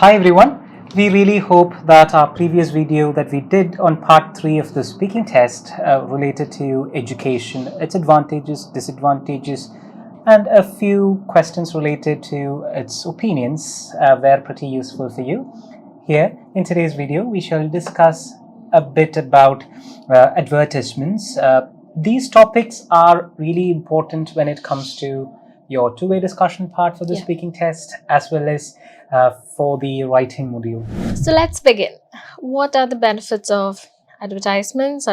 Hi everyone. We really hope that our previous video that we did on part 3 of the speaking test related to education, its advantages, disadvantages, and a few questions related to its opinions were pretty useful for you. Here in today's video, we shall discuss a bit about advertisements. These topics are really important when it comes to your two-way discussion part for the speaking test as well as for the writing module. So let's begin. What are the benefits of advertisements?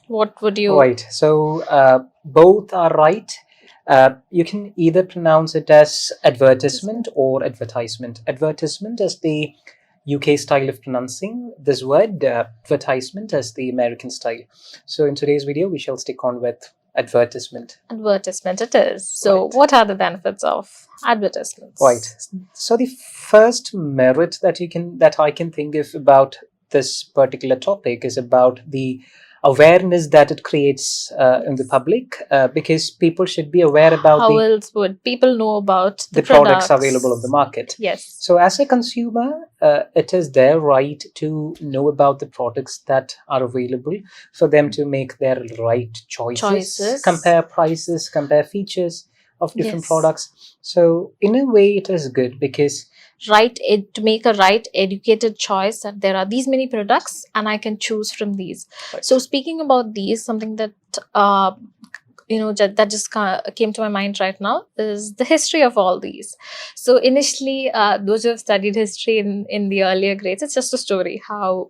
What would you? Right. So both are right. You can either pronounce it as advertisement or advertisement. Advertisement is the UK style of pronouncing this word, advertisement as the American style. So in today's video, we shall stick on with advertisement. Advertisement it is. So what are the benefits of advertisements? Right. So the first merit that I can think of about this particular topic is about the awareness that it creates in the public, because people should be aware about how else would people know about the products available on the market. Yes. So as a consumer, it is their right to know about the products that are available for them to make their right choices. Compare prices, compare features of different products. So in a way it is good because to make a right educated choice that there are these many products and I can choose from these. So speaking about these, something that that just came to my mind right now is the history of all these. So initially, those who have studied history in the earlier grades, it's just a story how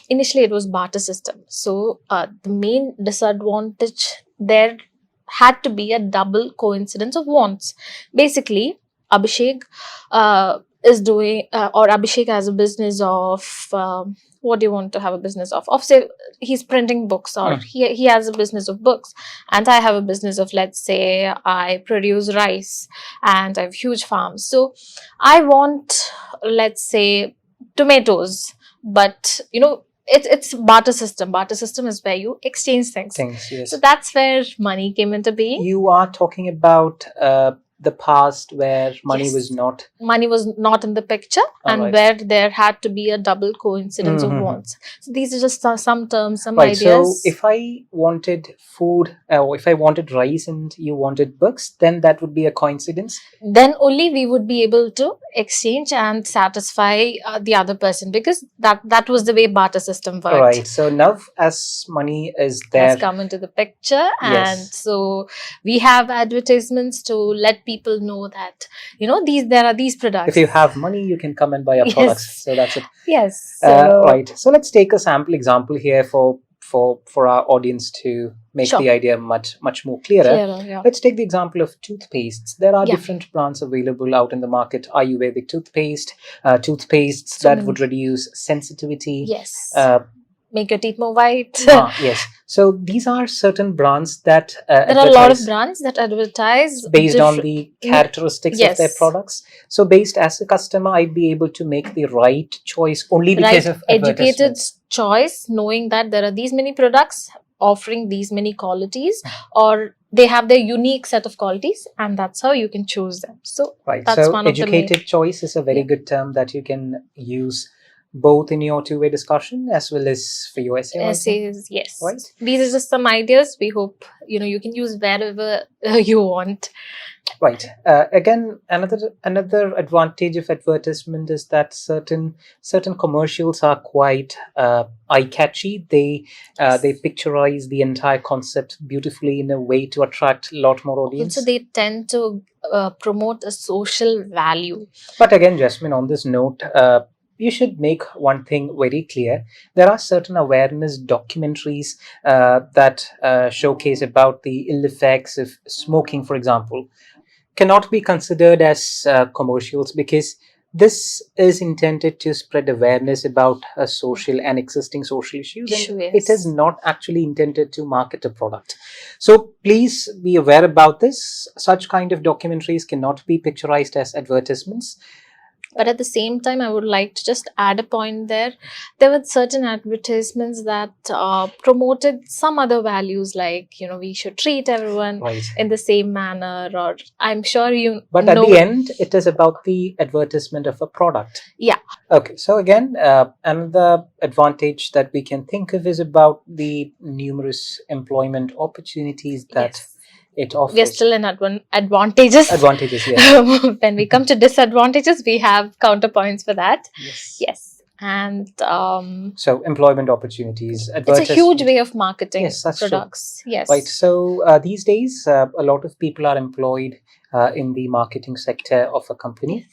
initially it was barter system. So the main disadvantage there had to be a double coincidence of wants. Basically, Abhishek is doing, or Abhishek has a business of, what do you want to have a business of? Of say, he's printing books, or he has a business of books, and I have a business of, let's say, I produce rice and I have huge farms. So I want, let's say, tomatoes, but it's barter system. Barter system is where you exchange things. Yes. So that's where money came into being. You are talking about the past where money was not in the picture, and where there had to be a double coincidence of wants. So these are just some terms, some ideas. So if I wanted food, or if I wanted rice and you wanted books, then that would be a coincidence. Then only we would be able to exchange and satisfy the other person, because that was the way barter system worked. Right. So now as money is there, has come into the picture, and so we have advertisements to let people know that there are these products. If you have money, you can come and buy our products. So that's it. Yes. Right. So let's take a sample example here for our audience to make the idea much more clearer. Let's take the example of toothpastes. There are different brands available out in the market. Ayurvedic toothpaste, toothpastes that would reduce sensitivity. Yes. Make your teeth more white. Yes. So these are certain brands that there are a lot of brands that advertise based on the characteristics of their products. So based as a customer, I'd be able to make the right choice only because of educated choice, knowing that there are these many products offering these many qualities, or they have their unique set of qualities, and that's how you can choose them. So that's one of the educated choice is a very good term that you can use both in your two-way discussion as well as for your essays. Yes. Right? These are just some ideas. We hope you can use wherever you want. Right. Again, another advantage of advertisement is that certain commercials are quite eye-catchy. They picturize the entire concept beautifully in a way to attract a lot more audience. Also, they tend to promote a social value. But again, Jasmine, on this note, you should make one thing very clear. There are certain awareness documentaries that showcase about the ill effects of smoking, for example, cannot be considered as commercials, because this is intended to spread awareness about social and existing social issues. And it is not actually intended to market a product. So please be aware about this. Such kind of documentaries cannot be picturized as advertisements. But at the same time, I would like to just add a point there. There were certain advertisements that promoted some other values, like, we should treat everyone Right. in the same manner, or I'm sure But at the end, it is about the advertisement of a product. Yeah. Okay. So again, another advantage that we can think of is about the numerous employment opportunities that it offers. We are still in advantages. Advantages, yes. When we come to disadvantages, we have counterpoints for that. Yes. And so employment opportunities, it's a huge way of marketing products. True. Yes. Right. So these days, a lot of people are employed in the marketing sector of a company,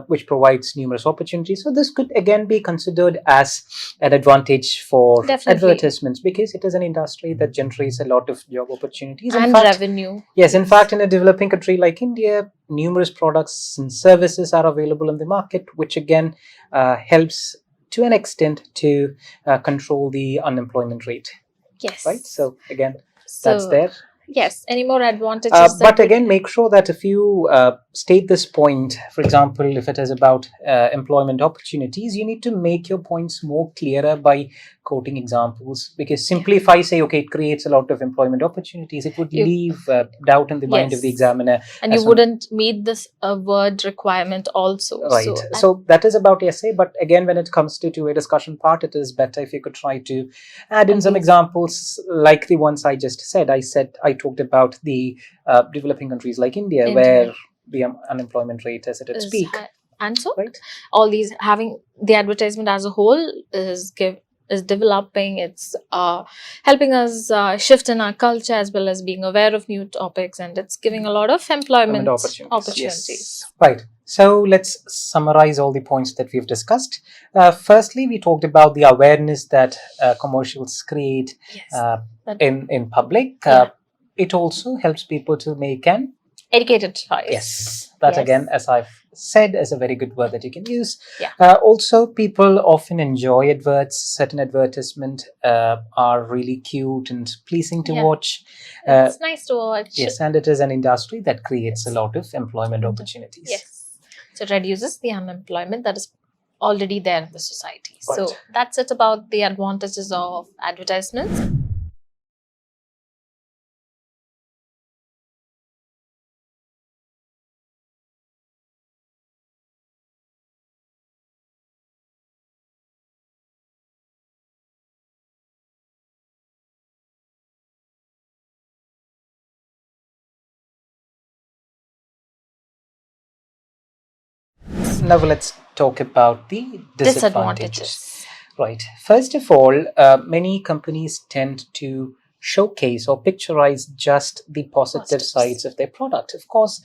which provides numerous opportunities. So this could again be considered as an advantage for advertisements, because it is an industry that generates a lot of job opportunities and revenue. Yes, in fact, in a developing country like India, numerous products and services are available in the market, which again helps to an extent to control the unemployment rate. Yes. Right. So again, that's there. Yes. Any more advantages? But again, make sure that if you state this point, for example, if it is about employment opportunities, you need to make your points more clearer by quoting examples. Because simply if I say, okay, it creates a lot of employment opportunities, it would leave doubt in the mind of the examiner. And you wouldn't meet this word requirement also. Right. So that is about essay. But again, when it comes to a discussion part, it is better if you could try to add in some examples like the ones I just said. I talked about the developing countries like India, where the unemployment rate is at its peak. And so all these, having the advertisement as a whole is developing. It's helping us shift in our culture, as well as being aware of new topics, and it's giving a lot of employment opportunities. Yes. Right. So let's summarize all the points that we've discussed. Firstly, we talked about the awareness that commercials create in public. It also helps people to make an educated choice. Yes. That again, as I've said, is a very good word that you can use. Also, people often enjoy adverts. Certain advertisements are really cute and pleasing to watch. It's nice to watch. Yes, and it is an industry that creates a lot of employment opportunities. Yes. So it reduces the unemployment that is already there in the society. So that's it about the advantages of advertisements. Now let's talk about the disadvantages. Right. First of all, many companies tend to showcase or picturize just the positive sides of their product. Of course,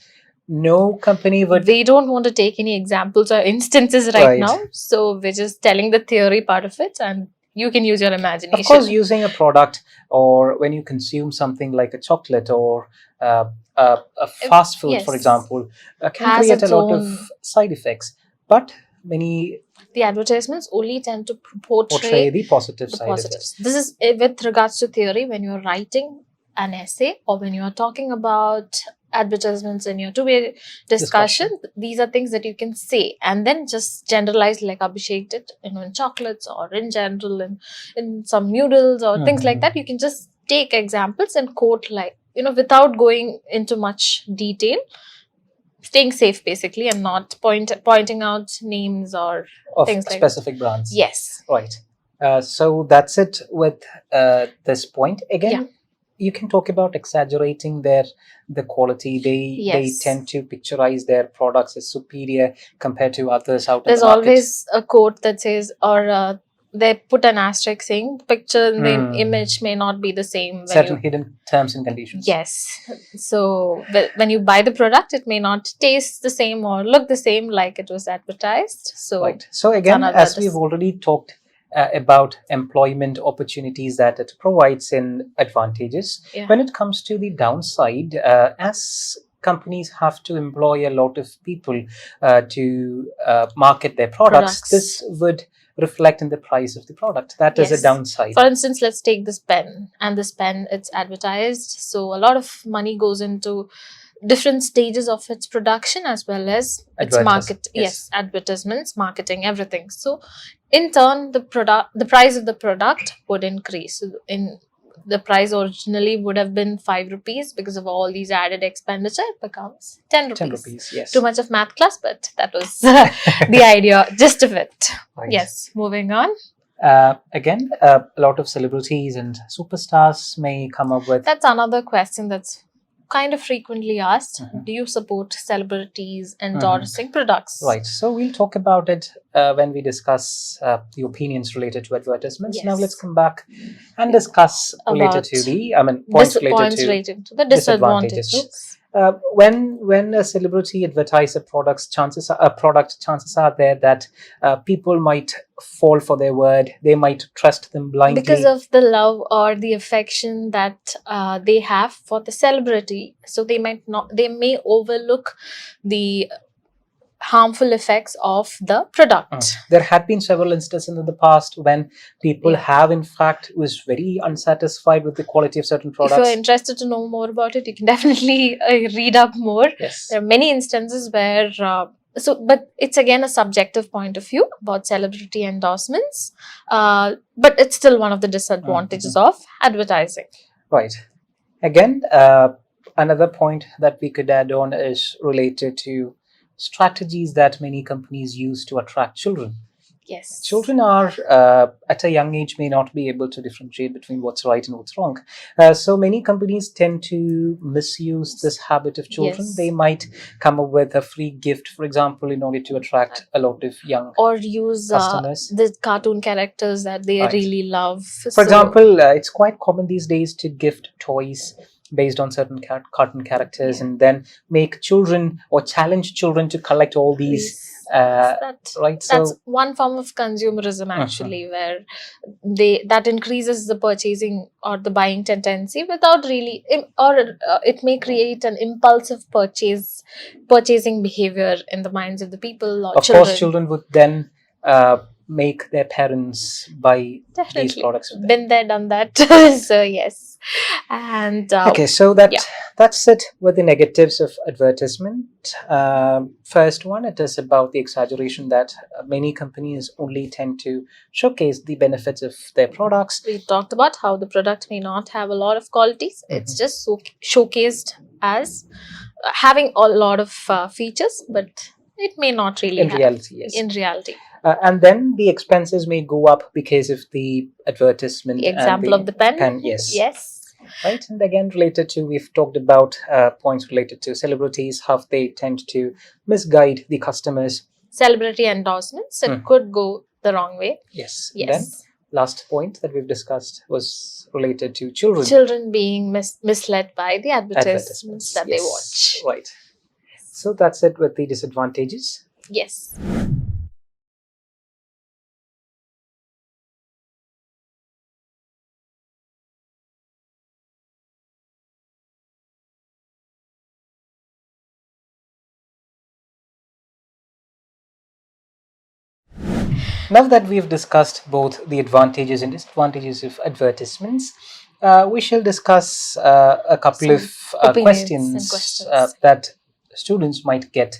no company would... They don't want to take any examples or instances right now. So we're just telling the theory part of it, and you can use your imagination. Of course, using a product, or when you consume something like a chocolate or a fast food, for example, can create a lot of side effects. But the advertisements only tend to portray the positive side of it. This is with regards to theory. When you're writing an essay, or when you're talking about advertisements in your two-way discussion, these are things that you can say and then just generalize, like Abhishek did, in chocolates, or in general in some noodles or things like that. You can just take examples and quote, like, without going into much detail, staying safe basically, and not pointing out names or things like specific brands. Yes. Right. So that's it with this point. Again, you can talk about exaggerating the quality. They tend to picturize their products as superior compared to others out in the market. There's always a quote that says, or they put an asterisk saying picture and the image may not be the same. Certain hidden terms and conditions. Yes. So when you buy the product, it may not taste the same or look the same like it was advertised. So So again, as we've already talked about employment opportunities that it provides in advantages, when it comes to the downside, as companies have to employ a lot of people to market their products, this would reflect in the price of the product. That is a downside. For instance, let's take this pen, and this pen, it's advertised, so a lot of money goes into different stages of its production as well as its market. Yes. Advertisements, marketing, everything. So in turn, the price of the product would increase. So the price originally would have been 5 rupees. Because of all these added expenditure, it becomes 10 rupees. 10 rupees, yes. Too much of math class, but that was the idea, gist of it. Right. Yes, moving on. Again, a lot of celebrities and superstars may come up with. That's another question that's kind of frequently asked. Do you support celebrities endorsing products? Right. So we'll talk about it when we discuss the opinions related to advertisements. Yes. Now let's come back and discuss related to the, points related to the disadvantages. When a celebrity advertises a product, chances are there that people might fall for their word. They might trust them blindly because of the love or the affection that they have for the celebrity. So they may overlook the harmful effects of the product. There had been several instances in the past when people have in fact was very unsatisfied with the quality of certain products. If you're interested to know more about it, you can definitely read up more. Yes. There are many instances where but it's again a subjective point of view about celebrity endorsements, but it's still one of the disadvantages of advertising. Right. Again, another point that we could add on is related to strategies that many companies use to attract children. Yes. Children are, at a young age, may not be able to differentiate between what's right and what's wrong. So many companies tend to misuse this habit of children. Yes. They might come up with a free gift, for example, in order to attract a lot of young or use customers. The cartoon characters that they really love. For example, it's quite common these days to gift toys based on certain cartoon characters and then make children or challenge children to collect all these. Right, so that's one form of consumerism actually, where that increases the purchasing or the buying tendency without really, or it may create an impulsive purchasing behavior in the minds of the people or children. Of course, children would then make their parents buy these products. Been there, done that. So yes. And okay, so that's it with the negatives of advertisement. First one, it is about the exaggeration that many companies only tend to showcase the benefits of their products. We talked about how the product may not have a lot of qualities. It's just showcased as having a lot of features, but it may not really have. In reality. And then the expenses may go up because of the advertisement. The example of the pen. Yes. Right, and again we've talked about points related to celebrities, how they tend to misguide the customers. Celebrity endorsements, it could go the wrong way. Yes. Then last point that we've discussed was related to children. Children being misled by the advertisements that they watch. Right. So that's it with the disadvantages. Yes. Now that we've discussed both the advantages and disadvantages of advertisements, we shall discuss a couple of questions that students might get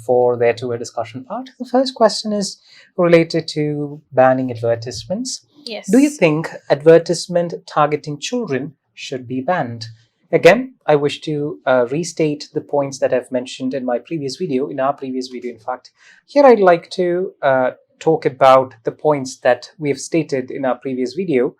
for their two-way discussion part. The first question is related to banning advertisements. Yes. Do you think advertisement targeting children should be banned? Again, I wish to restate the points that I've mentioned in our previous video, in fact. Here I'd like to talk about the points that we have stated in our previous video.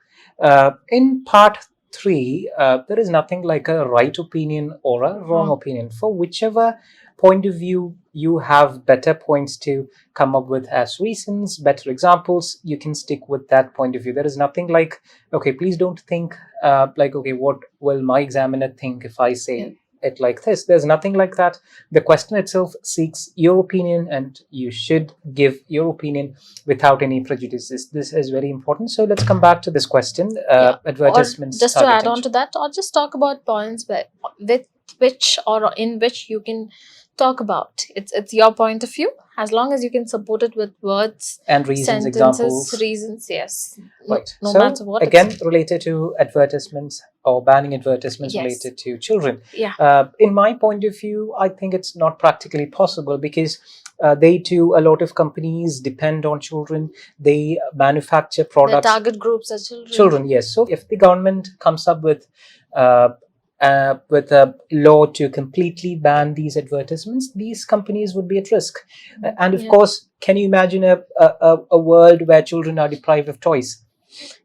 In part 3, there is nothing like a right opinion or a wrong opinion. For whichever point of view you have better points to come up with as reasons, better examples, you can stick with that point of view. There is nothing like, okay, please don't think like, okay, what will my examiner think if I say it like this? There's nothing like that. The question itself seeks your opinion, and you should give your opinion without any prejudices. This is very important. So let's come back to this question. Advertisements. Or just to add on to that, or just talk about points in which you can talk about. It's your point of view. As long as you can support it with words, and reasons, sentences, examples. reasons, yes. Right. No So matter what. again, related to advertisements or banning advertisements Yes. related to children. Yeah. In my point of view, I think it's not practically possible because they too, a lot of companies depend on children. They manufacture The products. target groups are children. Children, yes. So if the government comes up with a law to completely ban these advertisements, these companies would be at risk. And of Yeah. course, can you imagine a world where children are deprived of toys,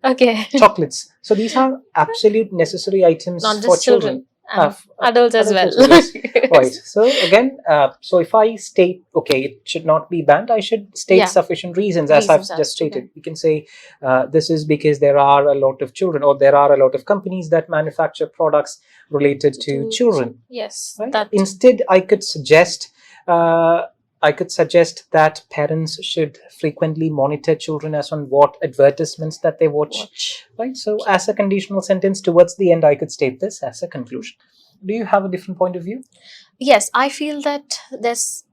Okay. chocolates? So these are absolute necessary items Not for just children, and f- adults as well. also, yes. Right. So again, so if I state, okay, it should not be banned, I should state Yeah. sufficient reasons, as I've Reasons as just to stated. We can say this is because there are a lot of children, or there are a lot of companies that manufacture products related to children. Yes. Right? That Instead, I could suggest that parents should frequently monitor children as on what advertisements that they watch. Right. So as a conditional sentence towards the end, I could state this as a conclusion. Do you have a different point of view? Yes, I feel that this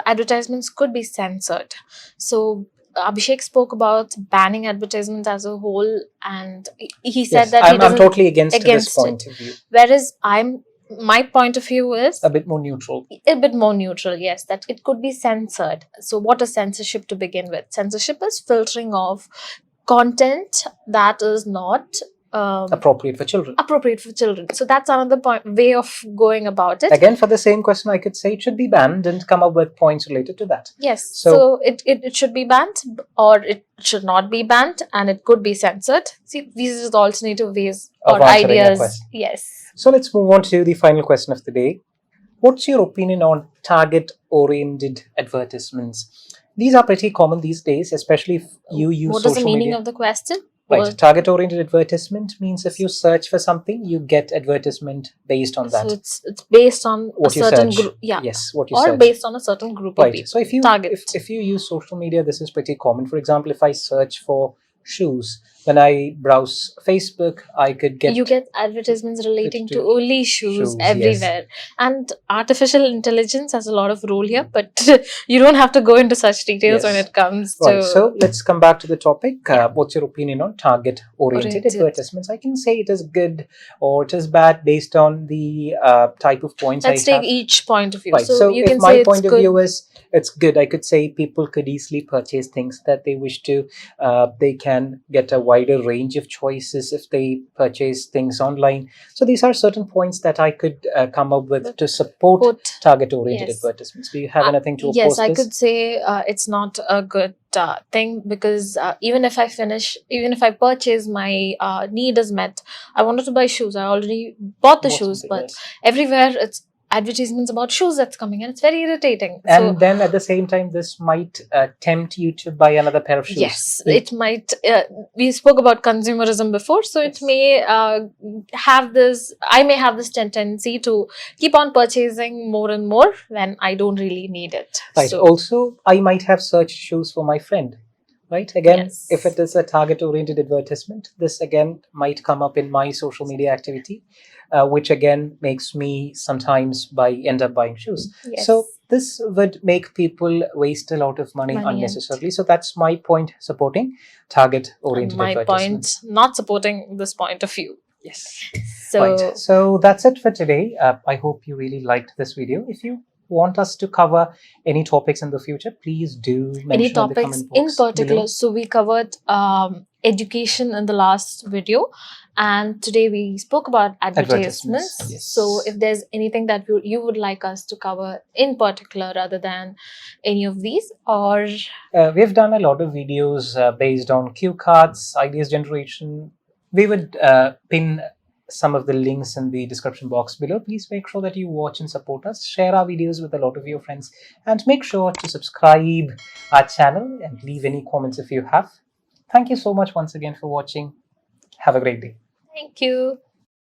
advertisements could be censored. So Abhishek spoke about banning advertisements as a whole, and he said Yes, that I'm he doesn't totally against this against point it. of view. Whereas my point of view is A bit more neutral. a bit more neutral. Yes, that it could be censored. So what is censorship to begin with? Censorship is filtering of content that is not Appropriate for children. appropriate for children. So that's another way of going about it. Again, for the same question, I could say it should be banned and come up with points related to that. Yes. So it should be banned, or it should not be banned, and it could be censored. See, these are the alternative ways Of or answering your ideas. question. Yes. So let's move on to the final question of the day. What's your opinion on target-oriented advertisements? These are pretty common these days, especially if you use What social is the meaning media. of the question? Right. Target-oriented advertisement means if you search for something, you get advertisement based on that. So it's based on what a you certain search. group. Yeah. Yes, what you Or search. based on a certain group of Right. people. So if you if you use social media, this is pretty common. For example, if I search for shoes, when I browse Facebook, I could get You get advertisements relating to only shoes shoes, everywhere. And artificial intelligence has a lot of role here, but you don't have to go into such details when Yes. it comes Right. to. So let's come back to the topic. What's your opinion on target-oriented advertisements? I can say it is good or it is bad based on the type of points Let's I take have. each point of view. Right. So, So you if can my say it's point of good. view is it's good, I could say people could easily purchase things that they wish to. They can get a wider range of choices if they purchase things online. So these are certain points that I could come up with to support target-oriented Yes. advertisements. Do you have anything to oppose Yes, I this? could say it's not a good thing, because even if I purchase, my need is met. I wanted to buy shoes. I already bought the shoes, but everywhere it's advertisements about shoes that's coming, and it's very irritating. And then at the same time, this might tempt you to buy another pair of shoes. Yes, it might. We spoke about consumerism before, so it may have this. I may have this tendency to keep on purchasing more and more when I don't really need it. Right. So, also, I might have searched shoes for my friend. Right. Again, Yes. if it is a target-oriented advertisement, this again might come up in my social media activity, which again makes me sometimes end up buying shoes. Yes. So this would make people waste a lot of money unnecessarily. So that's my point supporting target-oriented my advertisements. point not supporting this point of view. Yes. So, Right. So that's it for today. I hope you really liked this video. If you want us to cover any topics in the future, please do mention any in the topics comment in box particular? below. So we covered education in the last video, and today we spoke about advertisements. Yes. So if there's anything that you would like us to cover in particular rather than any of these, or We've done a lot of videos based on cue cards, ideas generation. We would pin some of the links in the description box below. Please make sure that you watch and support us. Share our videos with a lot of your friends, and make sure to subscribe our channel and leave any comments if you have. Thank you so much once again for watching. Have a great day. thank you.